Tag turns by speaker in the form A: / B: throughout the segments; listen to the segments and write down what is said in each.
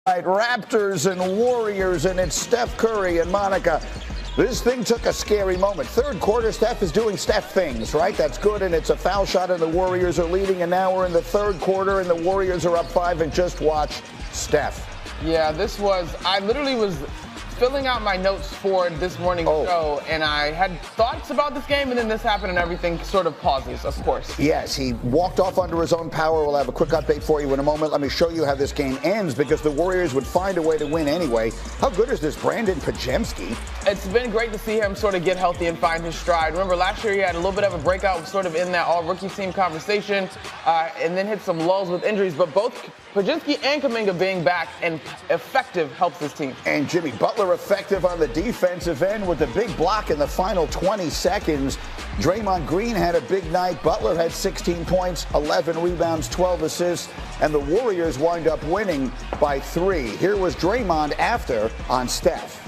A: Right, Raptors and Warriors, and it's Steph Curry and Monica. This thing took a scary moment. Third quarter, Steph is doing Steph things, right? That's good, and it's a foul shot, and the Warriors are leading, and now we're in the third quarter, and the Warriors are up 5, and just watch Steph.
B: Yeah, I literally was filling out my notes for this morning's show, and I had thoughts about this game, and then this happened, and everything sort of pauses, of course.
A: Yes, he walked off under his own power. We'll have a quick update for you in a moment. Let me show you how this game ends, because the Warriors would find a way to win anyway. How good is this Brandon Pajemski?
B: It's been great to see him sort of get healthy and find his stride. Remember, last year he had a little bit of a breakout, sort of in that all-rookie team conversation, and then hit some lulls with injuries, but both Pajemski and Kuminga being back and effective helps his team.
A: And Jimmy Butler effective on the defensive end with the big block in the final 20 seconds. Draymond Green had a big night. Butler had 16 points, 11 rebounds, 12 assists, and the Warriors wind up winning by 3. Here was Draymond after on Steph.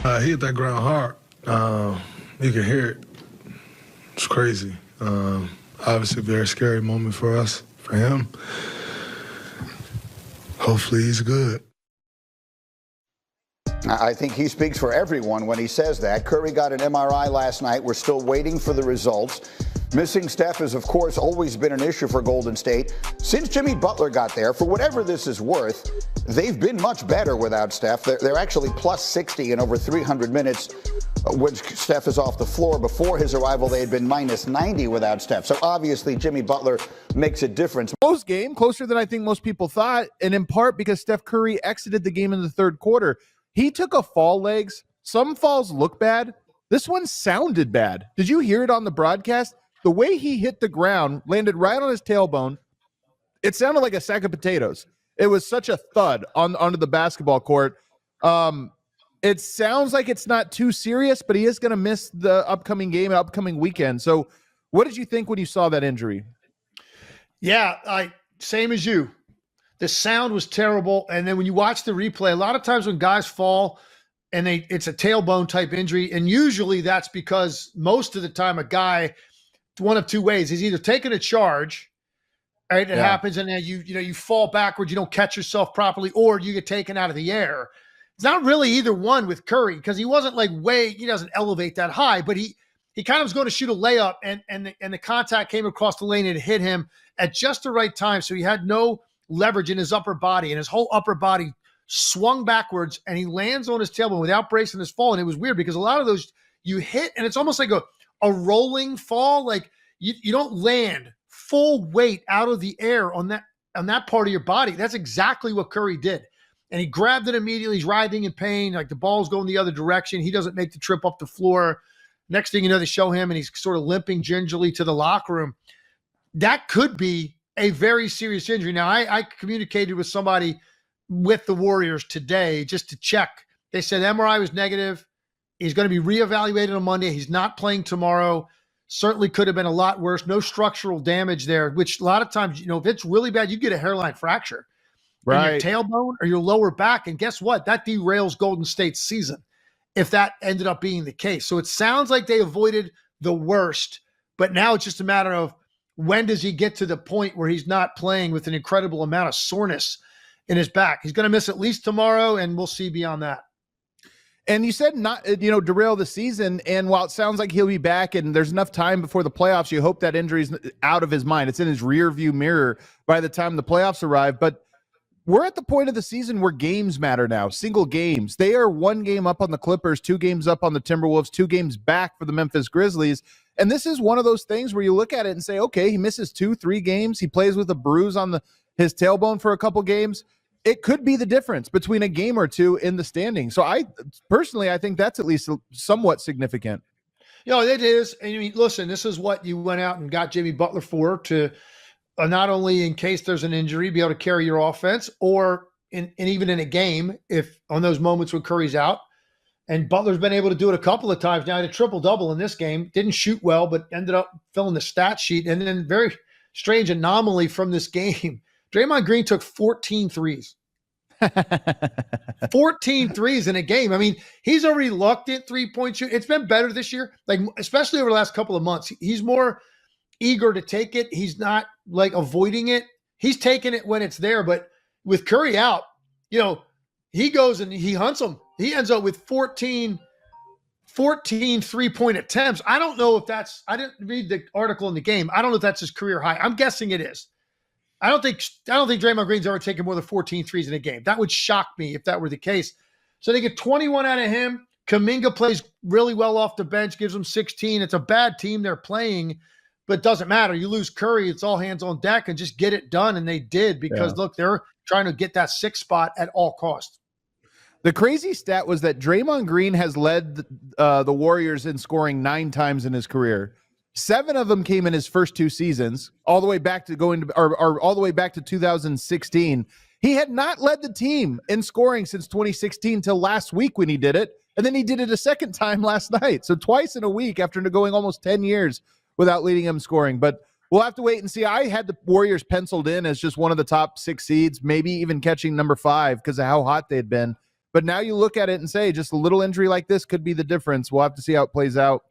C: He hit that ground hard. You can hear it. It's crazy. Obviously a very scary moment for us, for him. Hopefully he's good.
A: I think he speaks for everyone when he says that. Curry got an MRI last night. We're still waiting for the results. Missing Steph has, of course, always been an issue for Golden State. Since Jimmy Butler got there, for whatever this is worth, they've been much better without Steph. They're actually plus 60 in over 300 minutes when Steph is off the floor. Before his arrival, they had been minus 90 without Steph. So obviously, Jimmy Butler makes a difference.
D: Close game, closer than I think most people thought, and in part because Steph Curry exited the game in the third quarter. He took a fall, legs. Some falls look bad. This one sounded bad. Did you hear it on the broadcast? The way he hit the ground, landed right on his tailbone. It sounded like a sack of potatoes. It was such a thud onto the basketball court. It sounds like it's not too serious, but he is going to miss the upcoming game, upcoming weekend. So what did you think when you saw that injury?
E: Yeah, same as you. The sound was terrible. And then when you watch the replay, a lot of times when guys fall and it's a tailbone type injury, and usually that's because most of the time a guy, one of two ways, he's either taking a charge, right? It happens, and then you fall backwards, you don't catch yourself properly, or you get taken out of the air. It's not really either one with Curry, because he wasn't he doesn't elevate that high, but he kind of was going to shoot a layup, and the contact came across the lane and it hit him at just the right time. So he had no leverage in his upper body, and his whole upper body swung backwards, and he lands on his tailbone without bracing his fall. And it was weird because a lot of those you hit, and it's almost like a rolling fall. Like you don't land full weight out of the air on that part of your body. That's exactly what Curry did. And he grabbed it immediately. He's writhing in pain. Like the ball's going the other direction. He doesn't make the trip up the floor. Next thing you know, they show him, and he's sort of limping gingerly to the locker room. That could be a very serious injury. Now, I communicated with somebody with the Warriors today just to check. They said MRI was negative. He's going to be reevaluated on Monday. He's not playing tomorrow. Certainly could have been a lot worse. No structural damage there, which a lot of times, if it's really bad, you get a hairline fracture. Right. In your tailbone or your lower back. And guess what? That derails Golden State's season if that ended up being the case. So it sounds like they avoided the worst, but now it's just a matter of when does he get to the point where he's not playing with an incredible amount of soreness in his back. He's going to miss at least tomorrow, and we'll see beyond that.
D: And you said not, derail the season. And while it sounds like he'll be back and there's enough time before the playoffs, you hope that injury's out of his mind. It's in his rear view mirror by the time the playoffs arrive. But we're at the point of the season where games matter now, single games. They are 1 game up on the Clippers, 2 games up on the Timberwolves, 2 games back for the Memphis Grizzlies. And this is one of those things where you look at it and say, okay, he misses 2-3 games. He plays with a bruise on his tailbone for a couple games. It could be the difference between a game or two in the standings. So I think that's at least somewhat significant.
E: It is. And I mean, listen, this is what you went out and got Jimmy Butler for, to not only in case there's an injury, be able to carry your offense, or even in a game, if on those moments when Curry's out. And Butler's been able to do it a couple of times now. He had a triple-double in this game. Didn't shoot well, but ended up filling the stat sheet. And then very strange anomaly from this game. Draymond Green took 14 threes. 14 threes in a game. I mean, he's a reluctant three-point shooter. It's been better this year, especially over the last couple of months. He's more eager to take it. He's not avoiding it. He's taking it when it's there, but with Curry out, he goes and he hunts them. He ends up with 14 3-point attempts. I don't know if that's, I didn't read the article in the game. I don't know if that's his career high. I'm guessing it is. I don't think Draymond Green's ever taken more than 14 threes in a game. That would shock me if that were the case. So they get 21 out of him. Kuminga plays really well off the bench, gives them 16. It's a bad team they're playing, but it doesn't matter. You lose Curry, it's all hands on deck and just get it done. And they did because, look, they're trying to get that 6th spot at all costs.
D: The crazy stat was that Draymond Green has led the Warriors in scoring 9 times in his career. 7 of them came in his first 2 seasons, all the way back to all the way back to 2016. He had not led the team in scoring since 2016 till last week when he did it. And then he did it a second time last night. So twice in a week after going almost 10 years without leading him scoring. But we'll have to wait and see. I had the Warriors penciled in as just one of the top 6 seeds, maybe even catching number 5 because of how hot they'd been. But now you look at it and say just a little injury like this could be the difference. We'll have to see how it plays out.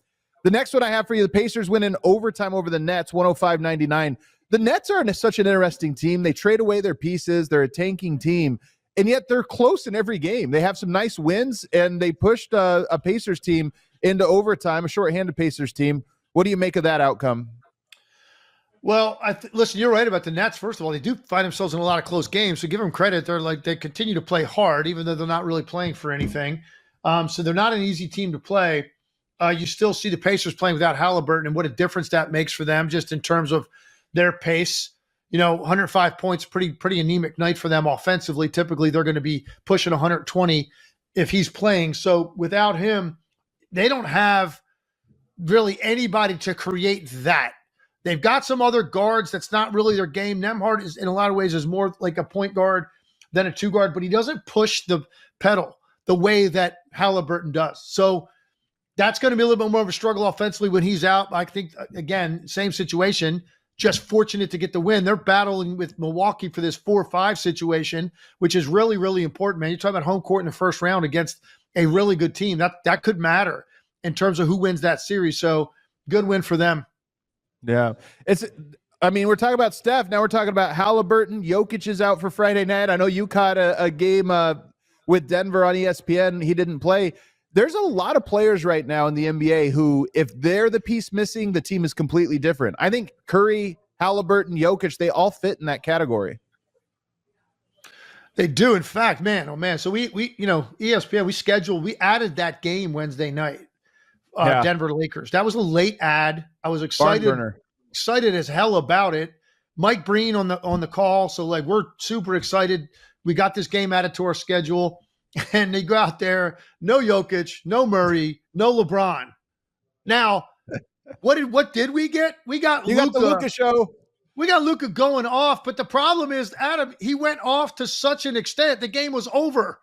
D: The next one I have for you, the Pacers win in overtime over the Nets, 105-99. The Nets are such an interesting team. They trade away their pieces. They're a tanking team, and yet they're close in every game. They have some nice wins, and they pushed a Pacers team into overtime, a shorthanded Pacers team. What do you make of that outcome?
E: Well, listen, you're right about the Nets. First of all, they do find themselves in a lot of close games, so give them credit. They continue to play hard, even though they're not really playing for anything. So they're not an easy team to play. You still see the Pacers playing without Halliburton and what a difference that makes for them just in terms of their pace. 105 points, pretty anemic night for them offensively. Typically, they're going to be pushing 120 if he's playing. So without him, they don't have really anybody to create that. They've got some other guards. That's not really their game. Nembhard is in a lot of ways is more like a point guard than a 2 guard, but he doesn't push the pedal the way that Halliburton does. So that's going to be a little bit more of a struggle offensively when he's out. I think, again, same situation, just fortunate to get the win. They're battling with Milwaukee for this 4-5 situation, which is really, really important, man. You're talking about home court in the first round against a really good team. That could matter in terms of who wins that series. So good win for them.
D: Yeah. We're talking about Steph. Now we're talking about Halliburton. Jokic is out for Friday night. I know you caught a game with Denver on ESPN. He didn't play. There's a lot of players right now in the NBA who, if they're the piece missing, the team is completely different. I think Curry, Halliburton, Jokic, they all fit in that category.
E: They do. In fact, man, oh man. So we ESPN, we added that game Wednesday night, Denver Lakers. That was a late ad. I was excited as hell about it. Mike Breen on the call. So we're super excited. We got this game added to our schedule. And they go out there, no Jokic, no Murray, no LeBron. Now, what did we get? We got Luka.
D: Got the Luka show.
E: We got Luka going off, but the problem is, Adam, he went off to such an extent the game was over.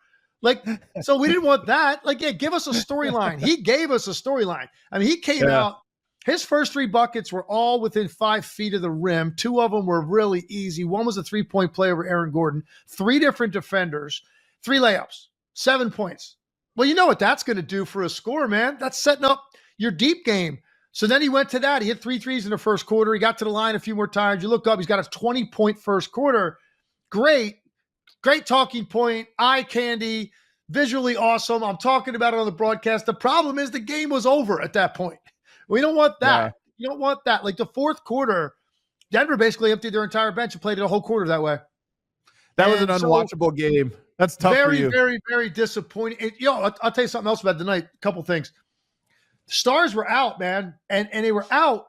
E: So we didn't want that. Give us a storyline. He gave us a storyline. He came out. His first 3 buckets were all within 5 feet of the rim. 2 of them were really easy. One was a 3-point play over Aaron Gordon. 3 different defenders. 3 layups. 7 points. Well, you know what that's going to do for a score, man. That's setting up your deep game. So then he went to that. He hit 3 threes in the first quarter. He got to the line a few more times. You look up, he's got a 20-point first quarter. Great talking point, eye candy, visually awesome. I'm talking about it on the broadcast. The problem is the game was over at that point. We don't want that. Yeah. You don't want that. The fourth quarter, Denver basically emptied their entire bench and played it a whole quarter that way.
D: That was an unwatchable game. That's tough for you.
E: Very, very disappointing. I'll tell you something else about the night. A couple things. The stars were out, man, and they were out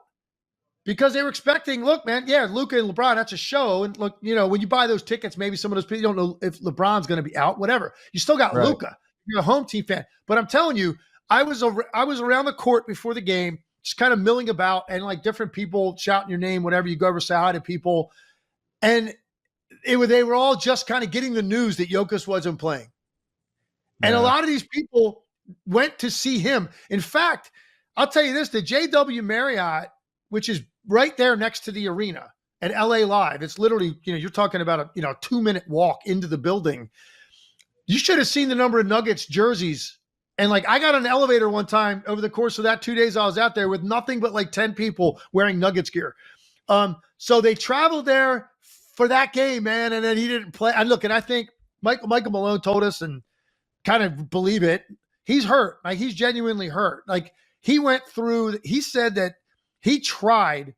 E: because they were expecting. Look, man, Luka and LeBron. That's a show, and look, when you buy those tickets, maybe some of those people you don't know if LeBron's going to be out. Whatever, you still got Luka. You're a home team fan, but I'm telling you, I was around the court before the game, just kind of milling about, and different people shouting your name, whatever. You go over say hi to people, and they were all just kind of getting the news that Jokic wasn't playing. And a lot of these people went to see him. In fact, I'll tell you this, the JW Marriott, which is right there next to the arena at LA Live, it's literally, you're talking about a 2-minute walk into the building. You should have seen the number of Nuggets jerseys. And I got on an elevator one time over the course of that 2 days I was out there with nothing but 10 people wearing Nuggets gear. So they traveled there for that game, man. And then he didn't play. And look, and I think Michael Malone told us, and kind of believe it, he's hurt. Like, he's genuinely hurt. Like, he said that he tried